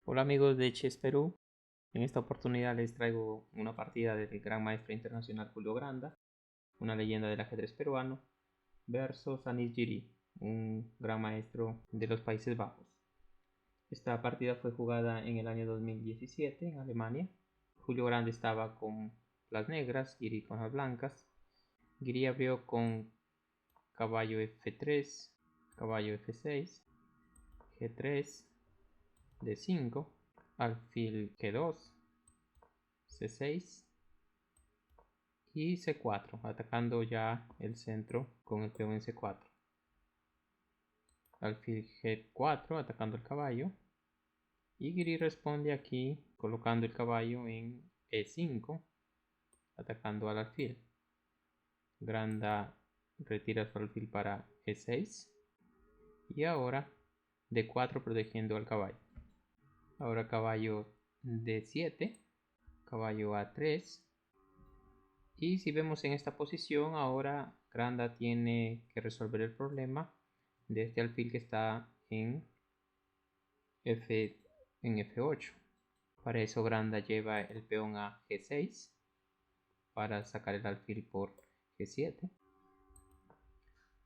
Hola amigos de Chess Perú, en esta oportunidad les traigo una partida del Gran Maestro Internacional Julio Granda, una leyenda del ajedrez peruano, versus Anis Giri, un gran maestro de los Países Bajos. Esta partida fue jugada en el año 2017 en Alemania. Julio Granda estaba con las negras, Giri con las blancas. Giri abrió con caballo F3, caballo F6, G3, D5, alfil G2, C6 y C4, atacando ya el centro con el peón en C4. Alfil G4, atacando el caballo. Y Giri responde aquí colocando el caballo en E5, atacando al alfil. Granda retira su alfil para E6. Y ahora D4 protegiendo al caballo. Ahora caballo D7, caballo A3. Y si vemos en esta posición, ahora Granda tiene que resolver el problema de este alfil que está en F8. Para eso Granda lleva el peón a G6 para sacar el alfil por G7.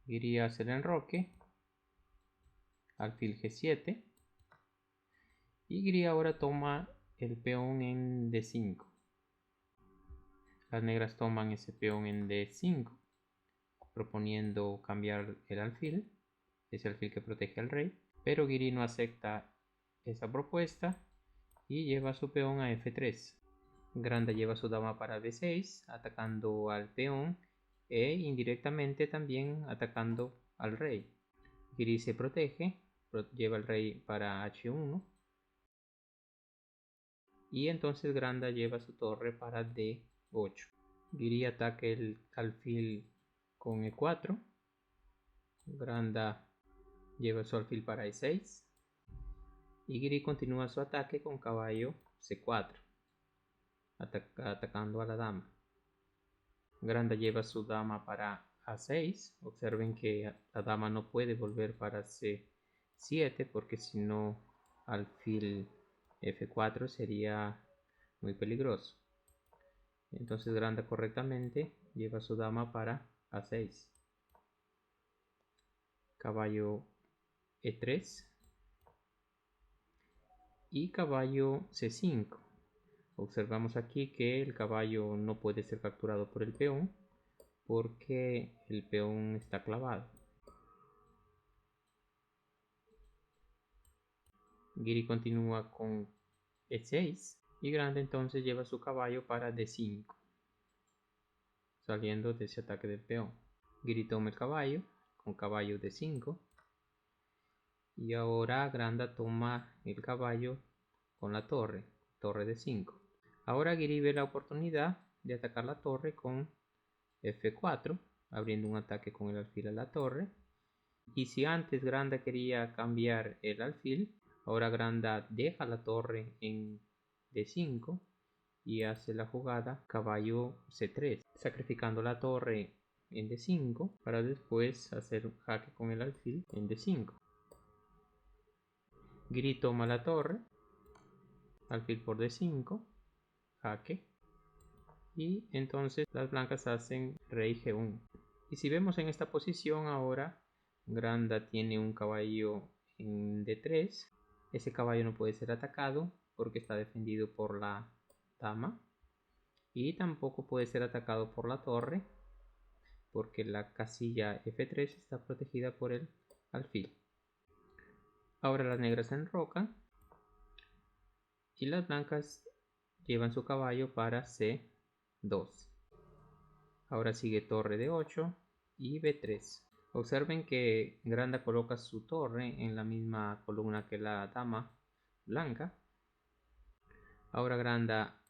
Iría a hacer el enroque, alfil G7. Y Giri ahora toma el peón en D5. Las negras toman ese peón en D5, proponiendo cambiar el alfil, ese alfil que protege al rey, pero Giri no acepta esa propuesta y lleva su peón a F3. Granda lleva su dama para B6, atacando al peón e indirectamente también atacando al rey. Giri se protege, lleva el rey para H1 y entonces Granda lleva su torre para D8. Giri ataca el alfil con E4. Granda lleva su alfil para E6 y Giri continúa su ataque con caballo C4, atacando a la dama. Granda lleva su dama para A6. Observen que la dama no puede volver para C7 porque si no alfil F4 sería muy peligroso. Entonces Granda correctamente lleva su dama para A6. Caballo E3 y caballo C5. Observamos aquí que el caballo no puede ser capturado por el peón porque el peón está clavado. Giri continúa con E6 y Granda entonces lleva su caballo para D5, saliendo de ese ataque del peón. Giri toma el caballo con caballo D5 y ahora Granda toma el caballo con la torre D5. Ahora Giri ve la oportunidad de atacar la torre con F4, abriendo un ataque con el alfil a la torre. Y si antes Granda quería cambiar el alfil, ahora Granda deja la torre en D5 y hace la jugada caballo C3, sacrificando la torre en D5 para después hacer un jaque con el alfil en D5. Giri toma la torre, alfil por D5, jaque, y entonces las blancas hacen rey G1. Y si vemos en esta posición ahora, Granda tiene un caballo en D3. Ese caballo no puede ser atacado porque está defendido por la dama. Y tampoco puede ser atacado por la torre porque la casilla F3 está protegida por el alfil. Ahora las negras se enrocan y las blancas llevan su caballo para C2. Ahora sigue torre D8 y B3. Observen que Granda coloca su torre en la misma columna que la dama blanca. Ahora Granda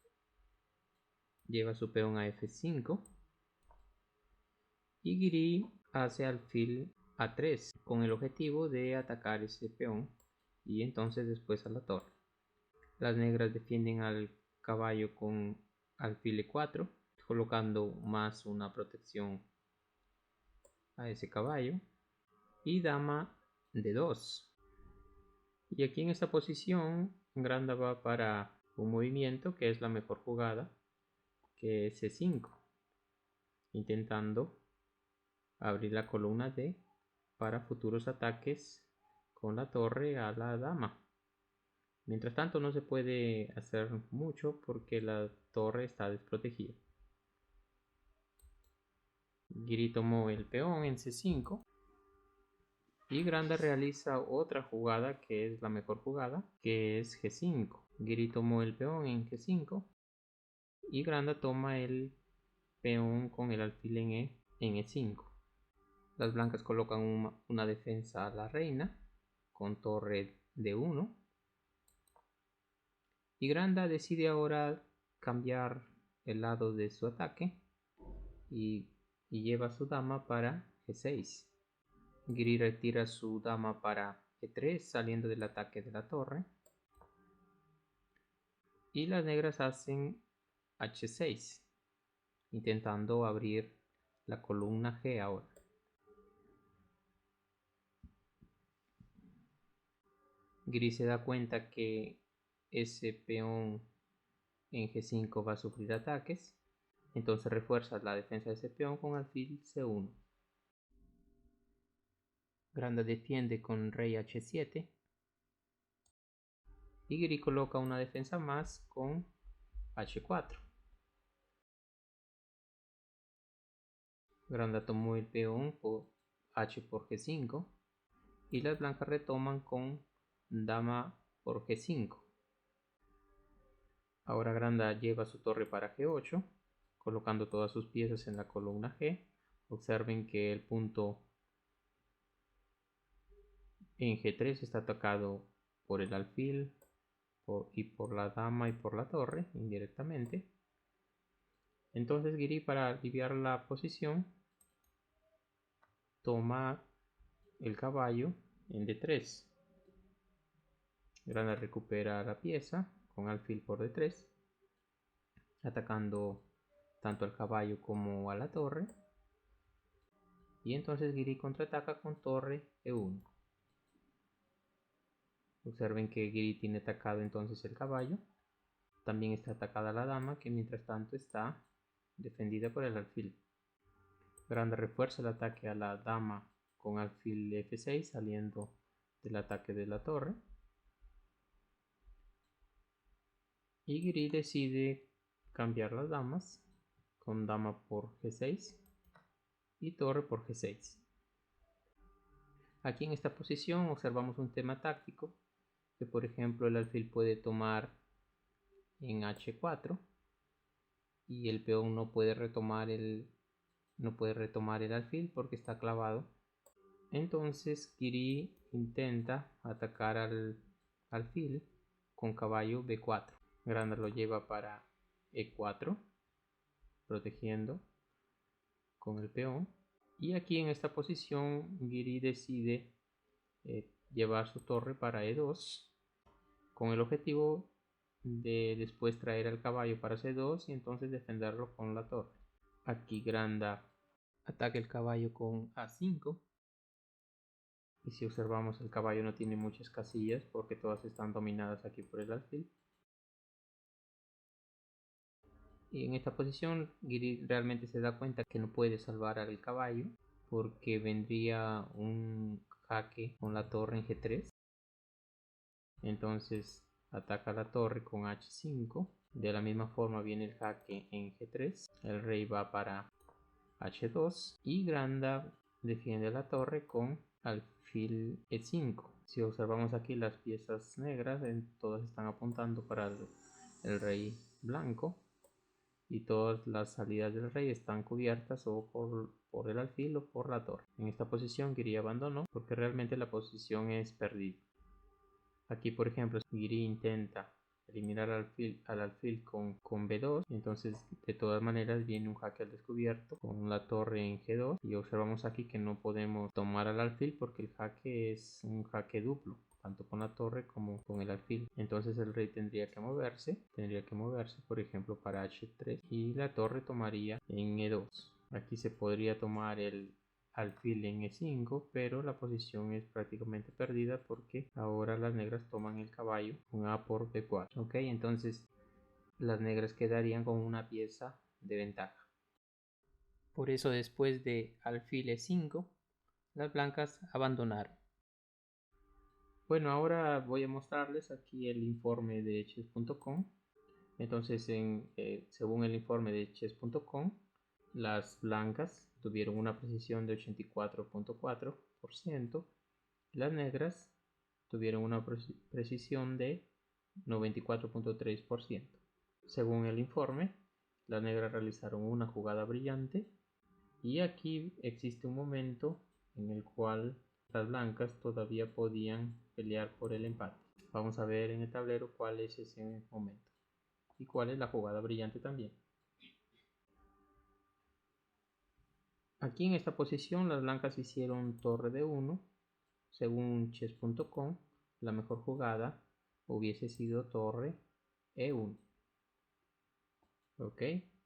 lleva su peón a F5 y Giri hace alfil A3 con el objetivo de atacar ese peón y entonces después a la torre. Las negras defienden al caballo con alfil E4, colocando más una protección a ese caballo, y dama D2. Y aquí en esta posición, Granda va para un movimiento que es la mejor jugada, que es C5, intentando abrir la columna D para futuros ataques con la torre a la dama. Mientras tanto no se puede hacer mucho porque la torre está desprotegida. Giri tomó el peón en C5 y Granda realiza otra jugada que es la mejor jugada, que es G5. Giri tomó el peón en G5 y Granda toma el peón con el alfil en E5. Las blancas colocan una defensa a la reina con torre D1 y Granda decide ahora cambiar el lado de su ataque y lleva su dama para G6. Giri retira su dama para E3 saliendo del ataque de la torre y las negras hacen H6 intentando abrir la columna G ahora. Giri se da cuenta que ese peón en G5 va a sufrir ataques, entonces refuerza la defensa de ese peón con alfil C1. Granda defiende con rey H7 y Giri coloca una defensa más con H4. Granda tomó el peón por H por G5 y las blancas retoman con dama por G5. Ahora Granda lleva su torre para G8, colocando todas sus piezas en la columna G. Observen que el punto en G3 está atacado por el alfil y por la dama y por la torre indirectamente. Entonces Giri, para aliviar la posición, toma el caballo en D3. Granda recupera la pieza con alfil por D3, atacando tanto al caballo como a la torre. Y entonces Giri contraataca con torre E1. Observen que Giri tiene atacado entonces el caballo. También está atacada la dama, que mientras tanto está defendida por el alfil. Granda refuerza el ataque a la dama con alfil F6 saliendo del ataque de la torre. Y Giri decide cambiar las damas con dama por G6 y torre por G6. Aquí en esta posición observamos un tema táctico, que por ejemplo el alfil puede tomar en H4 y el peón no puede retomar el alfil porque está clavado. Entonces Giri intenta atacar al alfil con caballo B4. Granda lo lleva para E4, protegiendo con el peón. Y aquí en esta posición Giri decide llevar su torre para E2 con el objetivo de después traer al caballo para C2 y entonces defenderlo con la torre. Aquí Granda ataca el caballo con A5 y si observamos el caballo no tiene muchas casillas porque todas están dominadas aquí por el alfil. Y en esta posición Giri realmente se da cuenta que no puede salvar al caballo porque vendría un jaque con la torre en G3. Entonces ataca la torre con H5. De la misma forma viene el jaque en G3. El rey va para H2 y Granda defiende la torre con alfil E5. Si observamos aquí las piezas negras, todas están apuntando para el rey blanco y todas las salidas del rey están cubiertas o por el alfil o por la torre. En esta posición Giri abandonó porque realmente la posición es perdida. Aquí por ejemplo Giri intenta eliminar al alfil con B2, entonces de todas maneras viene un jaque al descubierto con la torre en G2 y observamos aquí que no podemos tomar al alfil porque el jaque es un jaque duplo, tanto con la torre como con el alfil. Entonces el rey tendría que moverse por ejemplo para H3 y la torre tomaría en E2. Aquí se podría tomar el alfil en E5, pero la posición es prácticamente perdida porque ahora las negras toman el caballo con A por B4. Ok, entonces las negras quedarían con una pieza de ventaja. Por eso después de alfil E5, las blancas abandonaron. Bueno, ahora voy a mostrarles aquí el informe de chess.com. Entonces, según el informe de chess.com, las blancas tuvieron una precisión de 84.4%, las negras tuvieron una precisión de 94.3%. Según el informe, las negras realizaron una jugada brillante y aquí existe un momento en el cual las blancas todavía podían pelear por el empate. Vamos a ver en el tablero cuál es ese momento y cuál es la jugada brillante también. Aquí en esta posición las blancas hicieron torre de 1. Según chess.com, la mejor jugada hubiese sido torre E1. Ok,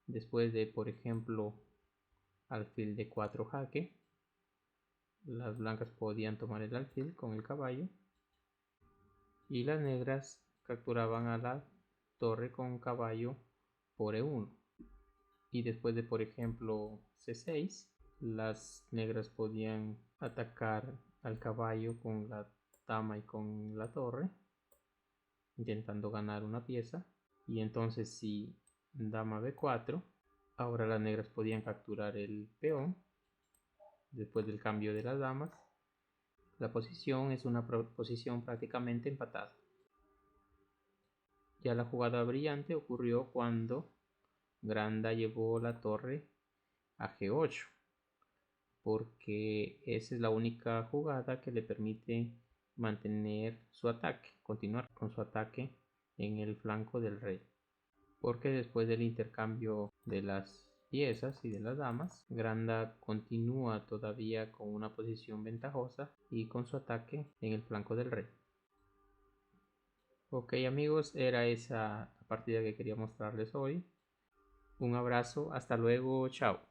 después de, por ejemplo, alfil de 4 jaque, las blancas podían tomar el alfil con el caballo y las negras capturaban a la torre con caballo por E1. Y después de, por ejemplo, C6, las negras podían atacar al caballo con la dama y con la torre, intentando ganar una pieza. Y entonces si dama B4, ahora las negras podían capturar el peón. Después del cambio de las damas, la posición es una posición prácticamente empatada. Ya la jugada brillante ocurrió cuando Granda llevó la torre a G8, porque esa es la única jugada que le permite mantener su ataque, continuar con su ataque en el flanco del rey. Porque después del intercambio de las piezas y de las damas, Granda continúa todavía con una posición ventajosa y con su ataque en el flanco del rey. Ok amigos, era esa la partida que quería mostrarles hoy. Un abrazo, hasta luego, chao.